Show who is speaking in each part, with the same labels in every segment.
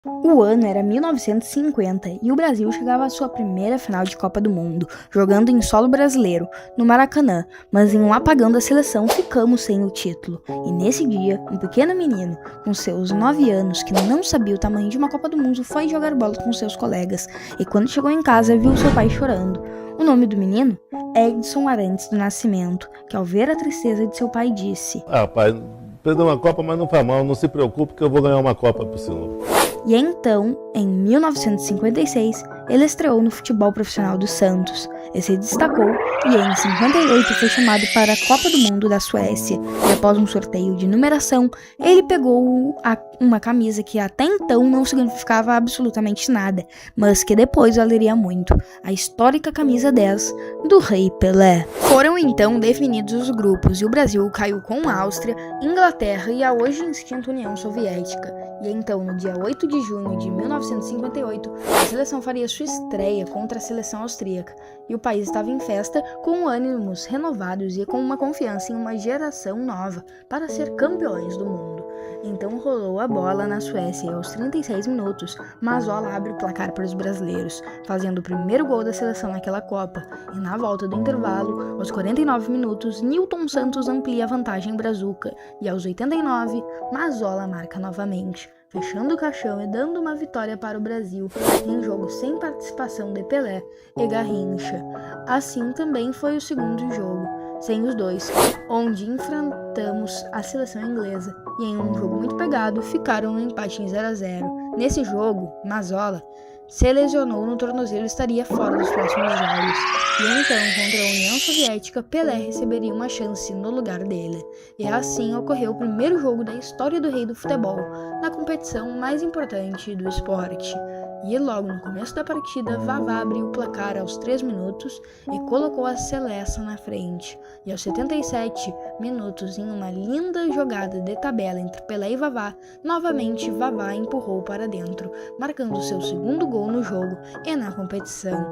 Speaker 1: O ano era 1950 e o Brasil chegava à sua primeira final de Copa do Mundo, jogando em solo brasileiro, no Maracanã, mas em um apagão da seleção ficamos sem o título. E nesse dia, um pequeno menino, com seus 9 anos, que não sabia o tamanho de uma Copa do Mundo, foi jogar bola com seus colegas e quando chegou em casa viu seu pai chorando. O nome do menino? Edson Arantes do Nascimento, que ao ver a tristeza de seu pai disse:
Speaker 2: pai, perdeu uma Copa, mas não faz mal, não se preocupe que eu vou ganhar uma Copa pro senhor.
Speaker 1: E então, em 1956, ele estreou no futebol profissional do Santos e se destacou, e em 58 foi chamado para a Copa do Mundo da Suécia. E após um sorteio de numeração, ele pegou uma camisa que até então não significava absolutamente nada, mas que depois valeria muito, a histórica camisa 10 do Rei Pelé. Foram então definidos os grupos e o Brasil caiu com a Áustria, Inglaterra e a hoje extinta União Soviética. E então, no dia 8 de junho de 1958, a seleção faria sua estreia contra a seleção austríaca. E o país estava em festa, com ânimos renovados e com uma confiança em uma geração nova para ser campeões do mundo. Então rolou a bola na Suécia e aos 36 minutos, Mazzola abre o placar para os brasileiros, fazendo o primeiro gol da seleção naquela Copa. E na volta do intervalo, aos 49 minutos, Nilton Santos amplia a vantagem brazuca. E aos 89, Mazzola marca novamente, fechando o caixão e dando uma vitória para o Brasil, em jogo sem participação de Pelé e Garrincha. Assim também foi o segundo jogo, sem os dois, onde enfrentamos a seleção inglesa, e em um jogo muito pegado, ficaram no empate em 0-0. Nesse jogo, Mazzola se lesionou no tornozelo e estaria fora dos próximos jogos. E então, contra a União Soviética, Pelé receberia uma chance no lugar dele. E assim ocorreu o primeiro jogo da história do rei do futebol, na competição mais importante do esporte. E logo no começo da partida, Vavá abriu o placar aos 3 minutos e colocou a Seleção na frente. E aos 77 minutos, em uma linda jogada de tabela entre Pelé e Vavá, novamente Vavá empurrou para dentro, marcando seu segundo gol no jogo e na competição,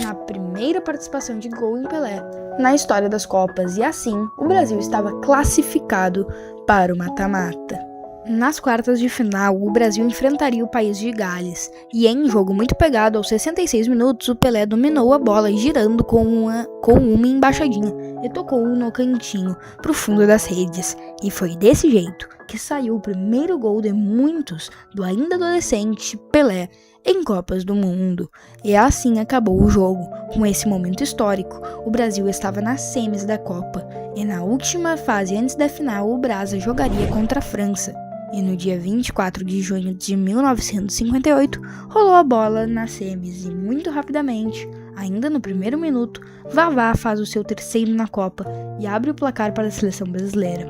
Speaker 1: na primeira participação de gol em Pelé na história das Copas. E assim, o Brasil estava classificado para o mata-mata. Nas quartas de final, o Brasil enfrentaria o país de Gales, e em jogo muito pegado, aos 66 minutos, o Pelé dominou a bola girando com uma embaixadinha e tocou no cantinho pro fundo das redes. E foi desse jeito que saiu o primeiro gol de muitos do ainda adolescente Pelé em Copas do Mundo. E assim acabou o jogo. Com esse momento histórico, o Brasil estava nas semis da Copa, e na última fase antes da final, o Brasa jogaria contra a França. E no dia 24 de junho de 1958, rolou a bola nas semis e muito rapidamente, ainda no primeiro minuto, Vavá faz o seu terceiro na Copa e abre o placar para a seleção brasileira.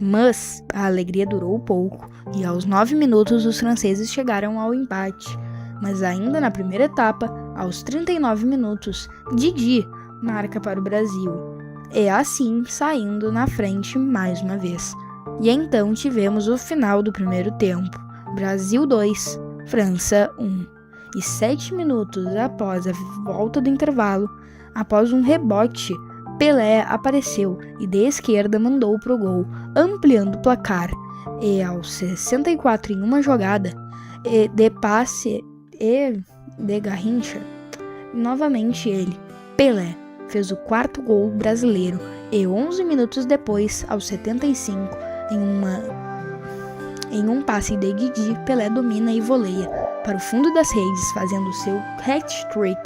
Speaker 1: Mas a alegria durou pouco e aos 9 minutos os franceses chegaram ao empate. Mas ainda na primeira etapa, aos 39 minutos, Didi marca para o Brasil. E assim saindo na frente mais uma vez. E então tivemos o final do primeiro tempo, Brasil 2, França 1. E 7 minutos após a volta do intervalo, após um rebote, Pelé apareceu e de esquerda mandou pro gol, ampliando o placar. E aos 64 em uma jogada, de passe e de Garrincha, novamente ele, Pelé, fez o quarto gol brasileiro e 11 minutos depois, aos 75, em um passe de Didi, Pelé domina e voleia para o fundo das redes, fazendo seu hat-trick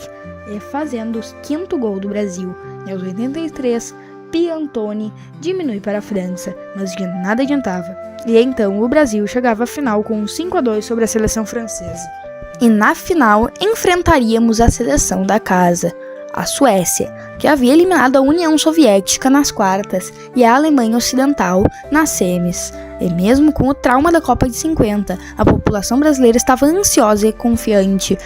Speaker 1: e fazendo o quinto gol do Brasil. E aos 83, Piantoni diminui para a França, mas de nada adiantava. E então o Brasil chegava à final com um 5-2 sobre a seleção francesa. E na final enfrentaríamos a seleção da casa, a Suécia, que havia eliminado a União Soviética nas quartas e a Alemanha Ocidental nas semis. E mesmo com o trauma da Copa de 50, a população brasileira estava ansiosa e confiante.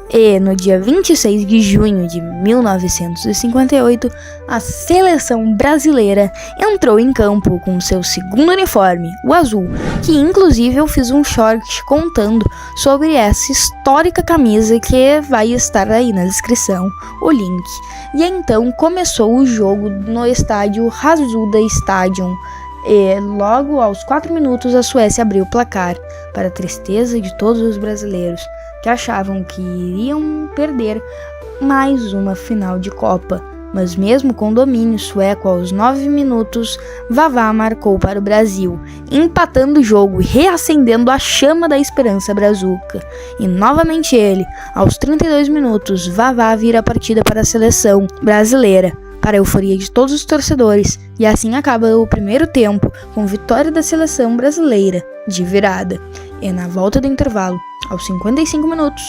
Speaker 1: E no dia 26 de junho de 1958, a seleção brasileira entrou em campo com seu segundo uniforme, o azul, que inclusive eu fiz um short contando sobre essa histórica camisa que vai estar aí na descrição, o link. E então começou o jogo no estádio Rasuda Stadium. E logo aos 4 minutos a Suécia abriu o placar para a tristeza de todos os brasileiros, que achavam que iriam perder mais uma final de Copa. Mas mesmo com domínio sueco aos 9 minutos, Vavá marcou para o Brasil, empatando o jogo e reacendendo a chama da esperança brazuca. E novamente ele, aos 32 minutos, Vavá vira a partida para a seleção brasileira, para a euforia de todos os torcedores, e assim acaba o primeiro tempo com vitória da seleção brasileira, de virada. E na volta do intervalo, aos 55 minutos,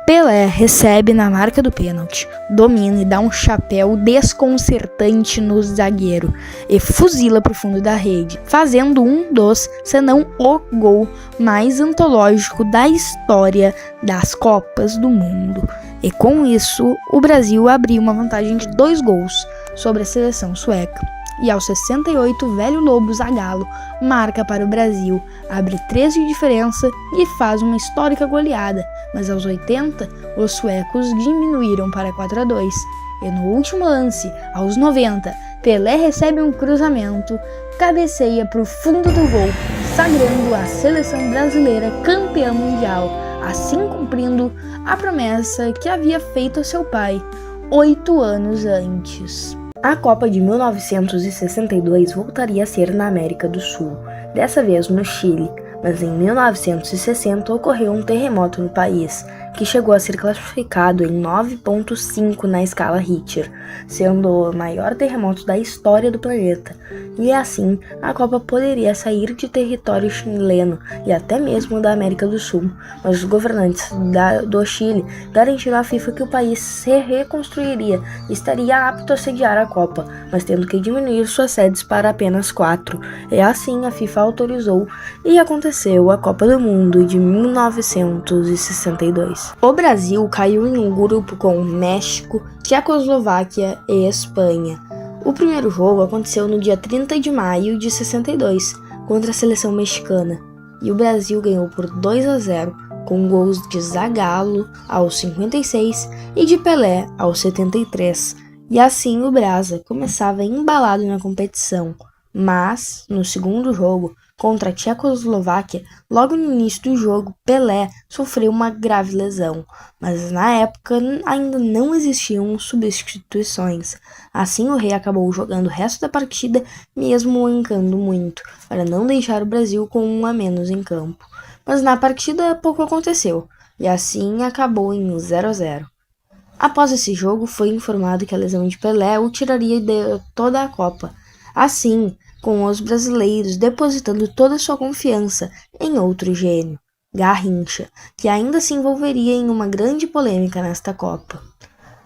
Speaker 1: Pelé recebe na marca do pênalti, domina e dá um chapéu desconcertante no zagueiro e fuzila para o fundo da rede, fazendo um dos, se não o gol mais antológico da história das Copas do Mundo. E com isso, o Brasil abriu uma vantagem de 2 gols sobre a seleção sueca. E aos 68, o velho Lobo Zagallo marca para o Brasil, abre 3 de diferença e faz uma histórica goleada, mas aos 80, os suecos diminuíram para 4-2. E no último lance, aos 90, Pelé recebe um cruzamento, cabeceia para o fundo do gol, sagrando a seleção brasileira campeã mundial, assim cumprindo a promessa que havia feito a seu pai 8 anos antes. A Copa de 1962 voltaria a ser na América do Sul, dessa vez no Chile, mas em 1960 ocorreu um terremoto no país, que chegou a ser classificado em 9,5 na escala Richter, sendo o maior terremoto da história do planeta, e assim a Copa poderia sair de território chileno e até mesmo da América do Sul, mas os governantes do Chile garantiram à FIFA que o país se reconstruiria e estaria apto a sediar a Copa, mas tendo que diminuir suas sedes para apenas 4, e assim a FIFA autorizou e aconteceu a Copa do Mundo de 1962. O Brasil caiu em um grupo com México, Tchecoslováquia e Espanha. O primeiro jogo aconteceu no dia 30 de maio de 62, contra a seleção mexicana, e o Brasil ganhou por 2-0, com gols de Zagallo aos 56 e de Pelé aos 73. E assim o Brasa começava embalado na competição, mas no segundo jogo, contra a Tchecoslováquia, logo no início do jogo, Pelé sofreu uma grave lesão, mas na época ainda não existiam substituições. Assim o Rei acabou jogando o resto da partida, mesmo mancando muito, para não deixar o Brasil com 1 a menos em campo. Mas na partida pouco aconteceu, e assim acabou em 0-0. Após esse jogo, foi informado que a lesão de Pelé o tiraria de toda a Copa. Assim, com os brasileiros depositando toda a sua confiança em outro gênio, Garrincha, que ainda se envolveria em uma grande polêmica nesta Copa.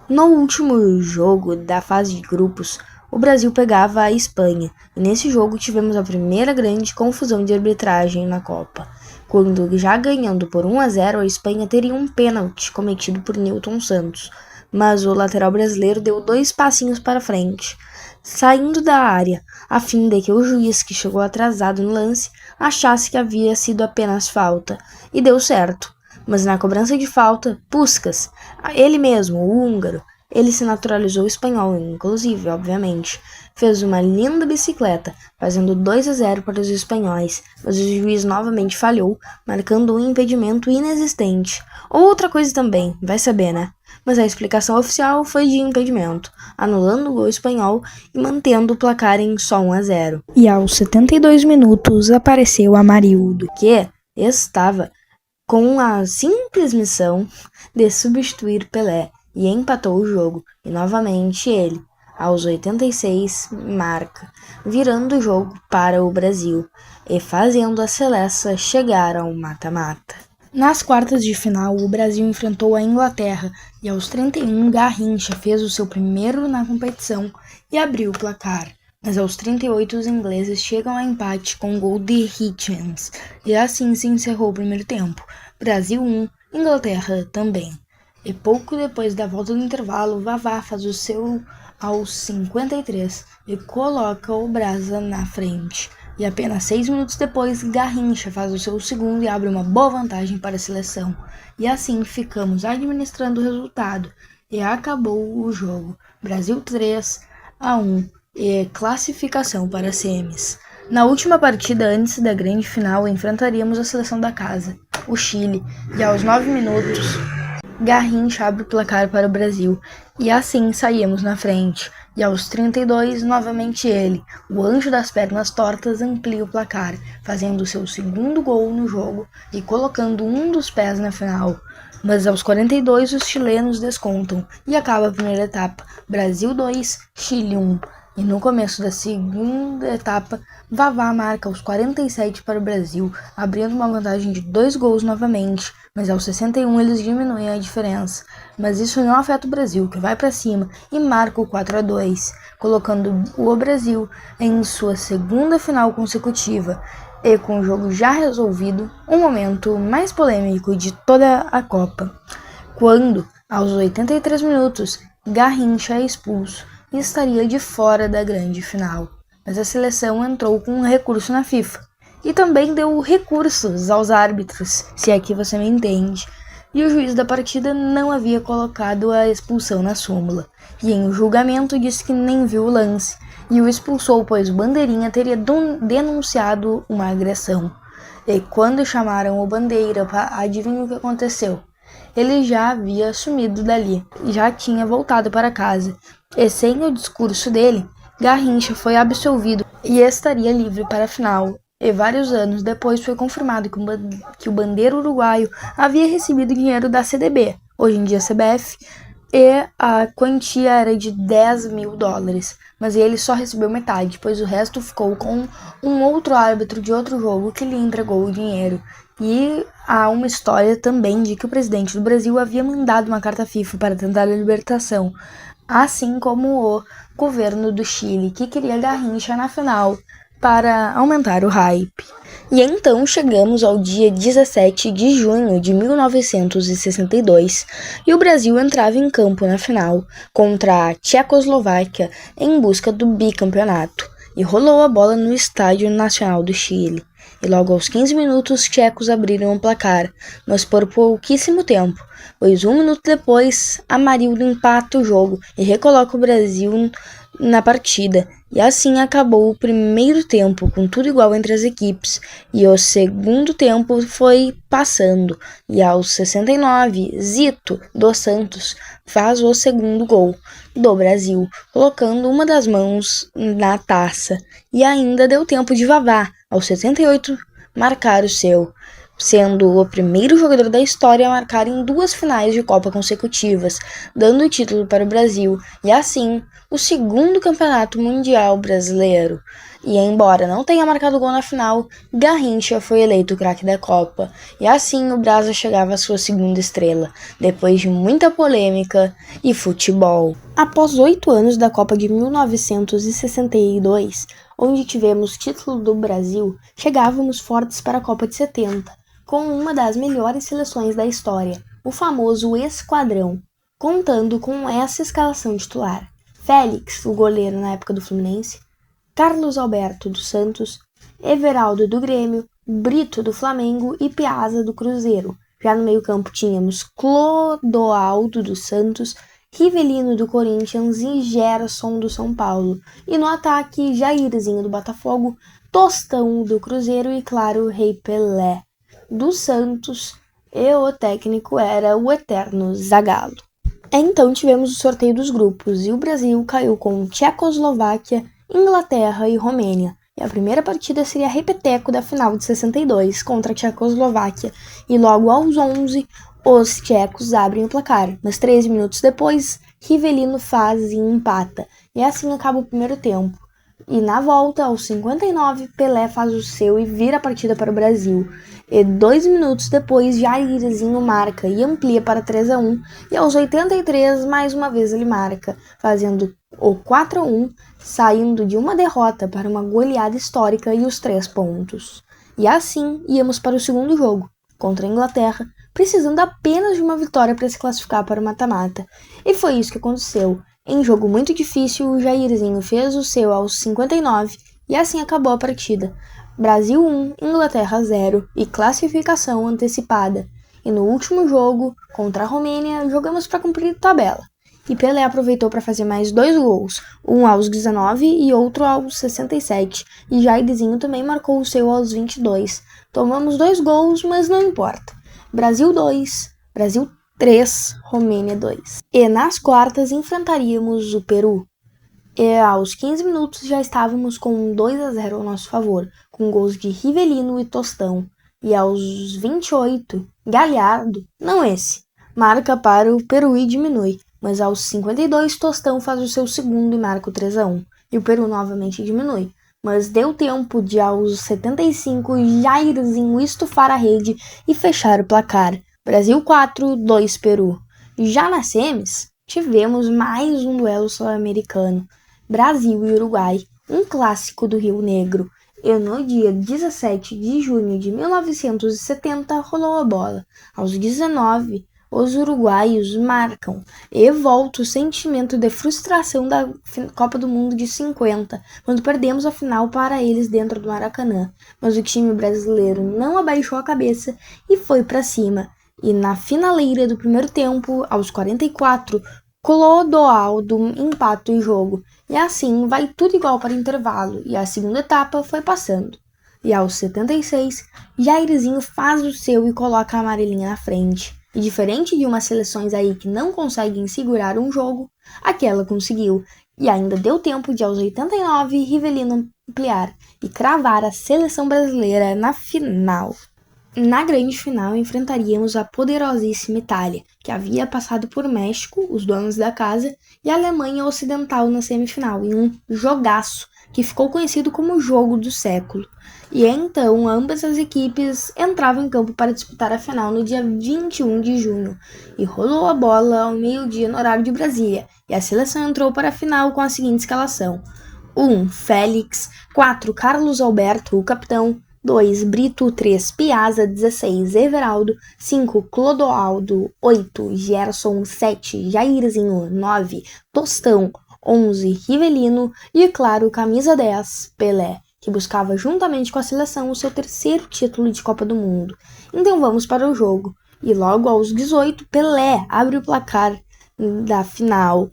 Speaker 1: No último jogo da fase de grupos, o Brasil pegava a Espanha, e nesse jogo tivemos a primeira grande confusão de arbitragem na Copa, quando, já ganhando por 1-0, a Espanha teria um pênalti cometido por Nilton Santos, mas o lateral brasileiro deu 2 passinhos para frente, saindo da área, a fim de que o juiz, que chegou atrasado no lance, achasse que havia sido apenas falta, e deu certo. Mas na cobrança de falta, Puskás, ele mesmo, o húngaro, ele se naturalizou espanhol, inclusive, obviamente, fez uma linda bicicleta, fazendo 2-0 para os espanhóis, mas o juiz novamente falhou, marcando um impedimento inexistente. Outra coisa também, vai saber, né? Mas a explicação oficial foi de impedimento, anulando o gol espanhol e mantendo o placar em só 1-0. E aos 72 minutos apareceu Amarildo, que estava com a simples missão de substituir Pelé, e empatou o jogo, e novamente ele, aos 86, marca, virando o jogo para o Brasil e fazendo a seleção chegar ao mata-mata. Nas quartas de final, o Brasil enfrentou a Inglaterra e aos 31, Garrincha fez o seu primeiro na competição e abriu o placar. Mas aos 38, os ingleses chegam a empate com o gol de Hitchens, e assim se encerrou o primeiro tempo. Brasil 1, Inglaterra também. E pouco depois da volta do intervalo, Vavá faz o seu aos 53 e coloca o Brasa na frente. E apenas 6 minutos depois, Garrincha faz o seu segundo e abre uma boa vantagem para a seleção. E assim ficamos administrando o resultado. E acabou o jogo. Brasil 3-1 e classificação para semis. Na última partida antes da grande final, enfrentaríamos a seleção da casa, o Chile, e aos 9 minutos, Garrincha abre o placar para o Brasil, e assim saímos na frente. E aos 32, novamente ele, o anjo das pernas tortas, amplia o placar, fazendo seu segundo gol no jogo e colocando um dos pés na final. Mas aos 42, os chilenos descontam e acaba a primeira etapa, Brasil 2, Chile 1. E no começo da segunda etapa, Vavá marca aos 47 para o Brasil, abrindo uma vantagem de 2 gols novamente, mas aos 61 eles diminuem a diferença. Mas isso não afeta o Brasil, que vai para cima e marca o 4-2, colocando o Brasil em sua segunda final consecutiva. E com o jogo já resolvido, o momento mais polêmico de toda a Copa, quando, aos 83 minutos, Garrincha é expulso e estaria de fora da grande final. Mas a seleção entrou com um recurso na FIFA e também deu recursos aos árbitros, se aqui você me entende. E o juiz da partida não havia colocado a expulsão na súmula, e em julgamento disse que nem viu o lance, e o expulsou pois o Bandeirinha teria denunciado uma agressão. E quando chamaram o Bandeira, adivinha o que aconteceu? Ele já havia sumido dali, já tinha voltado para casa, e sem o discurso dele, Garrincha foi absolvido e estaria livre para a final. E vários anos depois foi confirmado que o bandeira uruguaio havia recebido dinheiro da CDB, hoje em dia CBF, e a quantia era de $10.000, mas ele só recebeu metade, pois o resto ficou com um outro árbitro de outro jogo que lhe entregou o dinheiro. E há uma história também de que o presidente do Brasil havia mandado uma carta FIFA para tentar a libertação, assim como o governo do Chile, que queria Garrincha na final para aumentar o hype. E então chegamos ao dia 17 de junho de 1962 e o Brasil entrava em campo na final contra a Tchecoslováquia em busca do bicampeonato e rolou a bola no Estádio Nacional do Chile. E logo aos 15 minutos, os tchecos abriram o placar, mas por pouquíssimo tempo, pois 1 minuto depois, Amarildo empata o jogo e recoloca o Brasil na partida, e assim acabou o primeiro tempo com tudo igual entre as equipes, e o segundo tempo foi passando, e aos 69, Zito dos Santos faz o segundo gol do Brasil, colocando uma das mãos na taça, e ainda deu tempo de Vavá, aos 78, marcar o seu, sendo o primeiro jogador da história a marcar em 2 finais de Copa consecutivas, dando o título para o Brasil, e assim, o segundo campeonato mundial brasileiro. E embora não tenha marcado gol na final, Garrincha foi eleito craque da Copa, e assim o Brasa chegava à sua segunda estrela, depois de muita polêmica e futebol. Após 8 anos da Copa de 1962, onde tivemos título do Brasil, chegávamos fortes para a Copa de 70, com uma das melhores seleções da história, o famoso Esquadrão, contando com essa escalação titular: Félix, o goleiro na época do Fluminense, Carlos Alberto do Santos, Everaldo do Grêmio, Brito do Flamengo e Piazza do Cruzeiro. Já no meio-campo tínhamos Clodoaldo dos Santos, Rivelino do Corinthians e Gerson do São Paulo. E no ataque, Jairzinho do Botafogo, Tostão do Cruzeiro e, claro, o Rei Pelé do Santos, e o técnico era o eterno Zagallo. Então tivemos o sorteio dos grupos e o Brasil caiu com Tchecoslováquia, Inglaterra e Romênia. E a primeira partida seria repeteco da final de 62 contra a Tchecoslováquia, e logo aos 11 os tchecos abrem o placar, mas 13 minutos depois Rivelino faz e empata, e assim acaba o primeiro tempo. E na volta, aos 59, Pelé faz o seu e vira a partida para o Brasil. E 2 minutos depois, Jairzinho marca e amplia para 3-1. E aos 83, mais uma vez ele marca, fazendo o 4-1, saindo de uma derrota para uma goleada histórica e os 3 pontos. E assim, íamos para o segundo jogo, contra a Inglaterra, precisando apenas de uma vitória para se classificar para o mata-mata. E foi isso que aconteceu. Em jogo muito difícil, o Jairzinho fez o seu aos 59 e assim acabou a partida. Brasil 1, Inglaterra 0 e classificação antecipada. E no último jogo, contra a Romênia, jogamos para cumprir tabela. e Pelé aproveitou para fazer mais 2 gols, um aos 19 e outro aos 67, e Jairzinho também marcou o seu aos 22. Tomamos 2 gols, mas não importa. Brasil 2, Brasil 3, Romênia 2. E nas quartas enfrentaríamos o Peru. E aos 15 minutos já estávamos com 2-0 ao nosso favor, com gols de Rivelino e Tostão. E aos 28, Galhardo, não esse, marca para o Peru e diminui. Mas aos 52, Tostão faz o seu segundo e marca o 3-1. E o Peru novamente diminui. Mas deu tempo de aos 75, Jairzinho estufar a rede e fechar o placar. Brasil 4, 2 Peru. Já nas semis, tivemos mais um duelo sul-americano. Brasil e Uruguai, um clássico do Rio Negro. E no dia 17 de junho de 1970 rolou a bola. Aos 19, os uruguaios marcam e volta o sentimento de frustração da Copa do Mundo de 50, quando perdemos a final para eles dentro do Maracanã. Mas o time brasileiro não abaixou a cabeça e foi para cima. E na finaleira do primeiro tempo, aos 44, Clodoaldo empata o jogo. E assim vai tudo igual para o intervalo, e a segunda etapa foi passando. E aos 76, Jairzinho faz o seu e coloca a amarelinha na frente. E diferente de umas seleções aí que não conseguem segurar um jogo, aquela conseguiu. E ainda deu tempo de aos 89 Rivelino ampliar e cravar a seleção brasileira na final. Na grande final, enfrentaríamos a poderosíssima Itália, que havia passado por México, os donos da casa, e a Alemanha Ocidental na semifinal, em um jogaço que ficou conhecido como o jogo do século. E então, ambas as equipes entravam em campo para disputar a final no dia 21 de junho. E rolou a bola ao meio-dia no horário de Brasília, e a seleção entrou para a final com a seguinte escalação: 1. Félix, 4. Carlos Alberto, o capitão, 2. Brito, 3. Piazza, 16. Everaldo, 5. Clodoaldo, 8. Gerson, 7. Jairzinho, 9. Tostão, 11. Rivelino e, claro, camisa 10, Pelé, que buscava juntamente com a seleção o seu terceiro título de Copa do Mundo. Então vamos para o jogo. E logo aos 18, Pelé abre o placar da final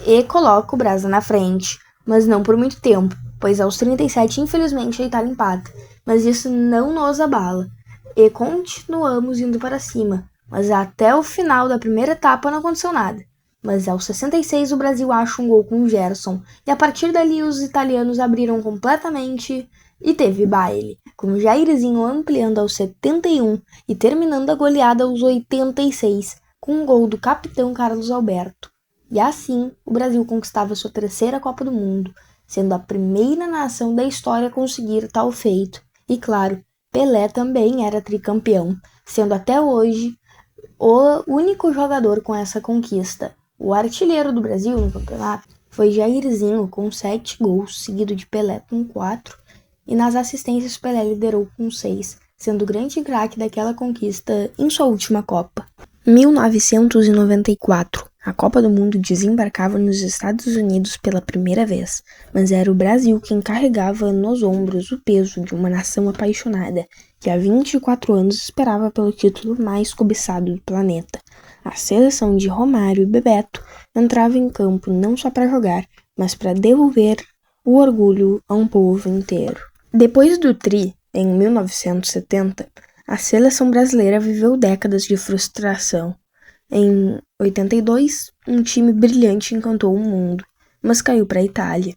Speaker 1: e coloca o Brasil na frente, mas não por muito tempo, pois aos 37, infelizmente, a Itália empata. Mas isso não nos abala, e continuamos indo para cima, mas até o final da primeira etapa não aconteceu nada. Mas aos 66 o Brasil acha um gol com o Gerson, e a partir dali os italianos abriram completamente e teve baile, com o Jairzinho ampliando aos 71 e terminando a goleada aos 86, com um gol do capitão Carlos Alberto. E assim o Brasil conquistava sua terceira Copa do Mundo, sendo a primeira nação da história a conseguir tal feito. E claro, Pelé também era tricampeão, sendo até hoje o único jogador com essa conquista. O artilheiro do Brasil no campeonato foi Jairzinho com 7 gols, seguido de Pelé com 4, e nas assistências Pelé liderou com 6, sendo o grande craque daquela conquista em sua última Copa. 1994. A Copa do Mundo desembarcava nos Estados Unidos pela primeira vez, mas era o Brasil quem carregava nos ombros o peso de uma nação apaixonada, que há 24 anos esperava pelo título mais cobiçado do planeta. A seleção de Romário e Bebeto entrava em campo não só para jogar, mas para devolver o orgulho a um povo inteiro. Depois do Tri, em 1970, a seleção brasileira viveu décadas de frustração. Em 82, um time brilhante encantou o mundo, mas caiu para a Itália.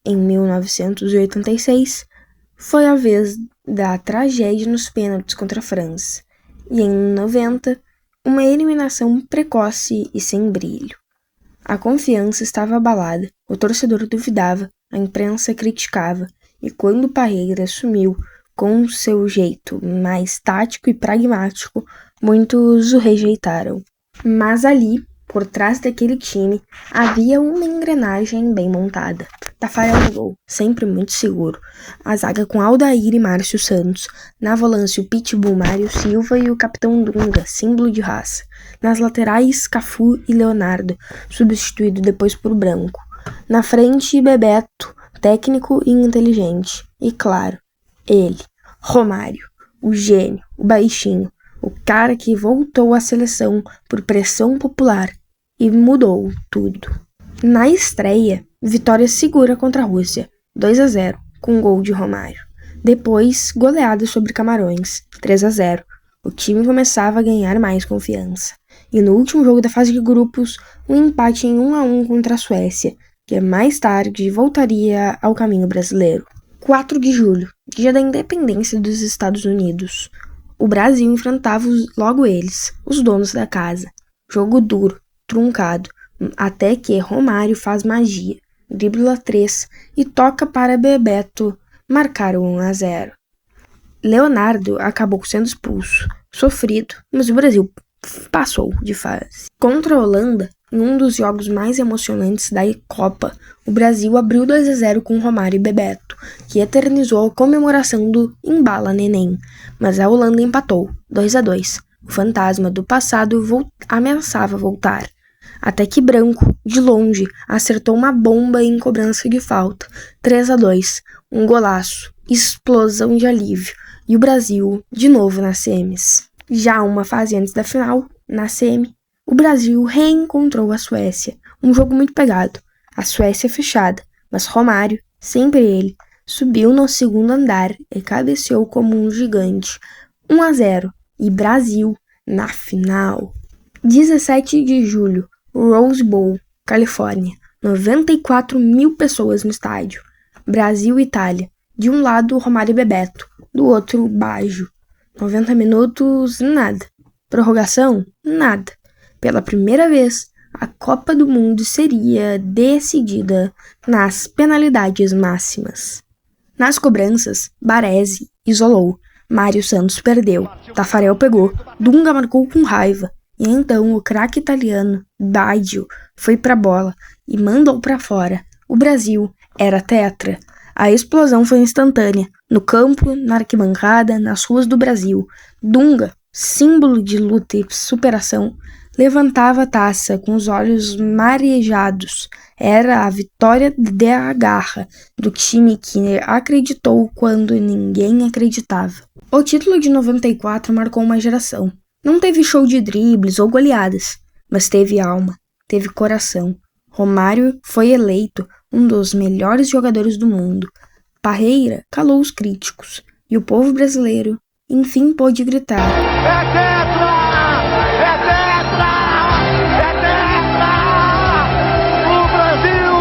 Speaker 1: Em 1986, foi a vez da tragédia nos pênaltis contra a França. E em 90, uma eliminação precoce e sem brilho. A confiança estava abalada, o torcedor duvidava, a imprensa criticava, e quando Parreira assumiu com seu jeito mais tático e pragmático, muitos o rejeitaram. Mas ali, por trás daquele time, havia uma engrenagem bem montada. Tafarel no gol, sempre muito seguro. A zaga com Aldair e Márcio Santos. Na volância, o pitbull Mário Silva e o capitão Dunga, símbolo de raça. Nas laterais, Cafu e Leonardo, substituído depois por Branco. Na frente, Bebeto, técnico e inteligente. E claro, ele, Romário, o gênio, o baixinho, o cara que voltou à seleção por pressão popular e mudou tudo. Na estreia, vitória segura contra a Rússia, 2-0, com gol de Romário. Depois, goleada sobre Camarões, 3-0. O time começava a ganhar mais confiança. E no último jogo da fase de grupos, um empate em 1-1 contra a Suécia, que mais tarde voltaria ao caminho brasileiro. 4 de julho, dia da independência dos Estados Unidos. O Brasil enfrentava logo eles, os donos da casa. Jogo duro, truncado, até que Romário faz magia, dribla 3 e toca para Bebeto marcar o 1-0. Leonardo acabou sendo expulso, sofrido, mas o Brasil passou de fase. Contra a Holanda, em um dos jogos mais emocionantes da Copa, o Brasil abriu 2-0 com Romário e Bebeto, que eternizou a comemoração do Embala Neném, mas a Holanda empatou, 2-2. O fantasma do passado ameaçava voltar. Até que Branco, de longe, acertou uma bomba em cobrança de falta, 3-2, um golaço, explosão de alívio, e o Brasil, de novo nas semis. Já uma fase antes da final, na semi, o Brasil reencontrou a Suécia, um jogo muito pegado, a Suécia fechada, mas Romário, sempre ele, subiu no segundo andar e cabeceou como um gigante, 1-0, e Brasil na final. 17 de julho, Rose Bowl, Califórnia, 94 mil pessoas no estádio, Brasil e Itália, de um lado Romário e Bebeto, do outro Baggio. 90 minutos, nada. Prorrogação, nada. Pela primeira vez, a Copa do Mundo seria decidida nas penalidades máximas. Nas cobranças, Baresi isolou, Mário Santos perdeu, Tafarel pegou, Dunga marcou com raiva, e então o craque italiano, Baggio, foi pra bola e mandou pra fora. O Brasil era tetra. A explosão foi instantânea, no campo, na arquibancada, nas ruas do Brasil. Dunga, símbolo de luta e superação, levantava a taça com os olhos marejados. Era a vitória da garra, do time que acreditou quando ninguém acreditava. O título de 94 marcou uma geração. Não teve show de dribles ou goleadas, mas teve alma, teve coração. Romário foi eleito um dos melhores jogadores do mundo. Parreira calou os críticos, e o povo brasileiro, enfim, pôde gritar:
Speaker 3: É tetra! É tetra! É tetra! O Brasil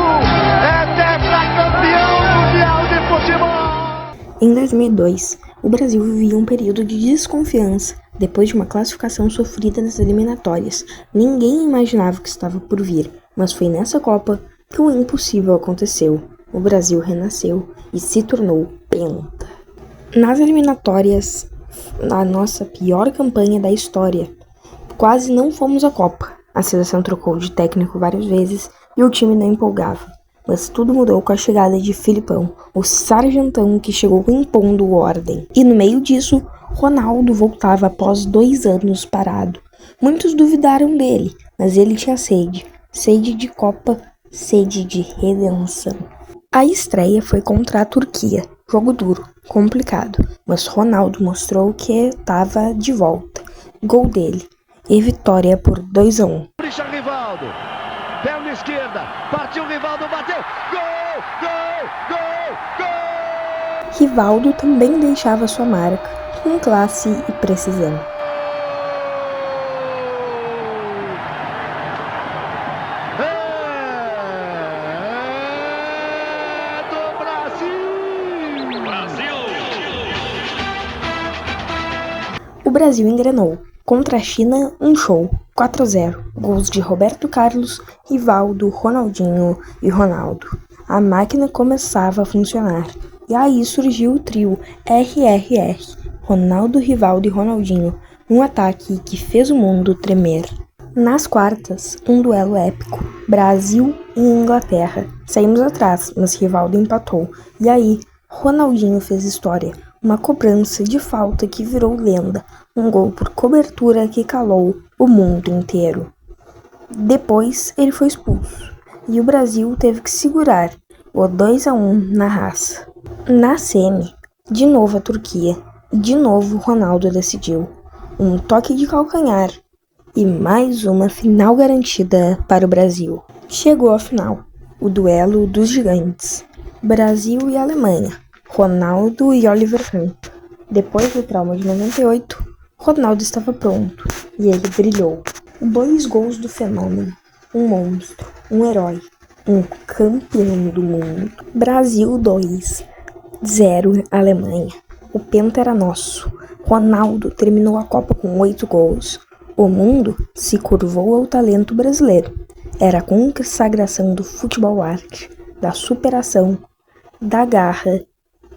Speaker 3: é tetracampeão mundial de futebol!
Speaker 1: Em 2002, o Brasil vivia um período de desconfiança depois de uma classificação sofrida nas eliminatórias. Ninguém imaginava o que estava por vir, mas foi nessa Copa que o impossível aconteceu. O Brasil renasceu e se tornou penta. Nas eliminatórias, a nossa pior campanha da história. Quase não fomos à Copa. A seleção trocou de técnico várias vezes e o time não empolgava. Mas tudo mudou com a chegada de Filipão, o sargentão que chegou impondo ordem. E no meio disso, Ronaldo voltava após 2 anos parado. Muitos duvidaram dele, mas ele tinha sede. Sede de Copa, sede de redenção. A estreia foi contra a Turquia. Jogo duro, complicado, mas Ronaldo mostrou que estava de volta. Gol dele e vitória por 2-1.
Speaker 3: Richard Rivaldo, perna esquerda, partiu Rivaldo, bateu, gol, gol, gol, gol!
Speaker 1: Rivaldo também deixava sua marca, com classe e precisão. O Brasil engrenou. Contra a China, um show. 4-0. Gols de Roberto Carlos, Rivaldo, Ronaldinho e Ronaldo. A máquina começava a funcionar. E aí surgiu o trio RRR. Ronaldo, Rivaldo e Ronaldinho. Um ataque que fez o mundo tremer. Nas quartas, um duelo épico. Brasil e Inglaterra. Saímos atrás, mas Rivaldo empatou. E aí, Ronaldinho fez história. Uma cobrança de falta que virou lenda, um gol por cobertura que calou o mundo inteiro. Depois ele foi expulso, e o Brasil teve que segurar o 2-1 na raça. Na semi, de novo a Turquia, de novo Ronaldo decidiu. Um toque de calcanhar, e mais uma final garantida para o Brasil. Chegou a final, o duelo dos gigantes, Brasil e Alemanha, Ronaldo e Oliver Kahn. Depois do trauma de 98, Ronaldo estava pronto e ele brilhou. 2 gols do fenômeno, um monstro, um herói, um campeão do mundo. Brasil 2, 0 Alemanha. O penta era nosso. Ronaldo terminou a Copa com 8 gols. O mundo se curvou ao talento brasileiro. Era a consagração do futebol arte, da superação, da garra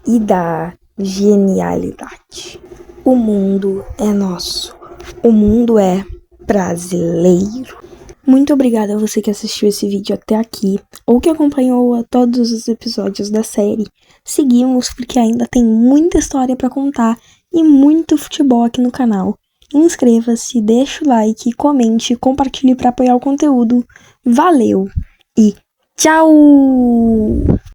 Speaker 1: e da genialidade. O mundo é nosso. O mundo é brasileiro. Muito obrigada a você que assistiu esse vídeo até aqui, ou que acompanhou a todos os episódios da série. Seguimos porque ainda tem muita história para contar e muito futebol aqui no canal. Inscreva-se, deixa o like, comente, compartilhe para apoiar o conteúdo. Valeu e tchau!